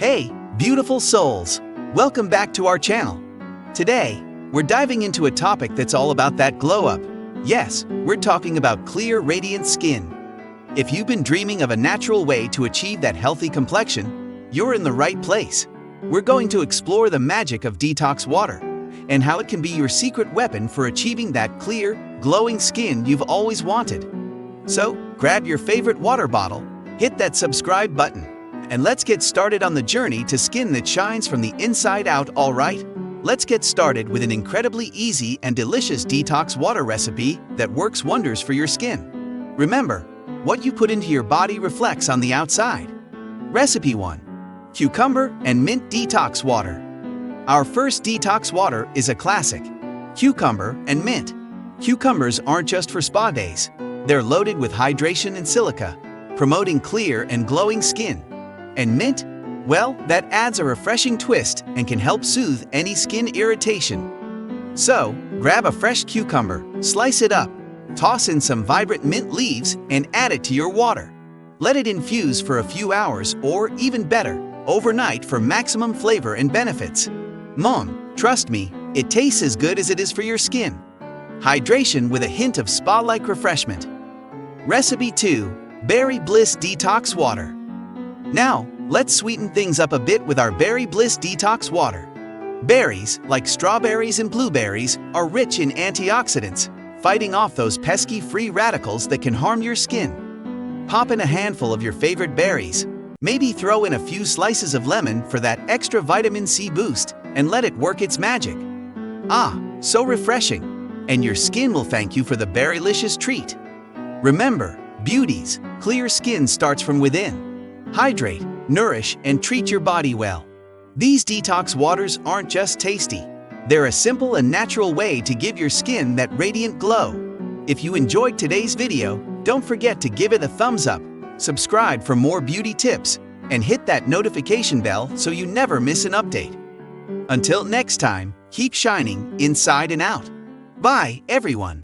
Hey, beautiful souls! Welcome back to our channel. Today, we're diving into a topic that's all about that glow up. Yes, we're talking about clear, radiant skin. If you've been dreaming of a natural way to achieve that healthy complexion, you're in the right place. We're going to explore the magic of detox water and how it can be your secret weapon for achieving that clear, glowing skin you've always wanted. So, grab your favorite water bottle, hit that subscribe button, and let's get started on the journey to skin that shines from the inside out, alright? Let's get started with an incredibly easy and delicious detox water recipe that works wonders for your skin. Remember, what you put into your body reflects on the outside. Recipe 1. Cucumber and mint detox water. Our first detox water is a classic: cucumber and mint. Cucumbers aren't just for spa days. They're loaded with hydration and silica, promoting clear and glowing skin. And mint? Well, that adds a refreshing twist and can help soothe any skin irritation. So, grab a fresh cucumber, slice it up, toss in some vibrant mint leaves, and add it to your water. Let it infuse for a few hours, or even better, overnight for maximum flavor and benefits. Trust me, it tastes as good as it is for your skin. Hydration with a hint of spa-like refreshment. Recipe 2. Berry Bliss Detox Water. Now, let's sweeten things up a bit with our Berry Bliss Detox Water. Berries, like strawberries and blueberries, are rich in antioxidants, fighting off those pesky free radicals that can harm your skin. Pop in a handful of your favorite berries. Maybe throw in a few slices of lemon for that extra vitamin C boost, and let it work its magic. Ah, so refreshing! And your skin will thank you for the berrylicious treat. Remember, beauty's clear skin starts from within. Hydrate, nourish, and treat your body well. These detox waters aren't just tasty. They're a simple and natural way to give your skin that radiant glow. If you enjoyed today's video, don't forget to give it a thumbs up, subscribe for more beauty tips, and hit that notification bell so you never miss an update. Until next time, keep shining inside and out. Bye, everyone.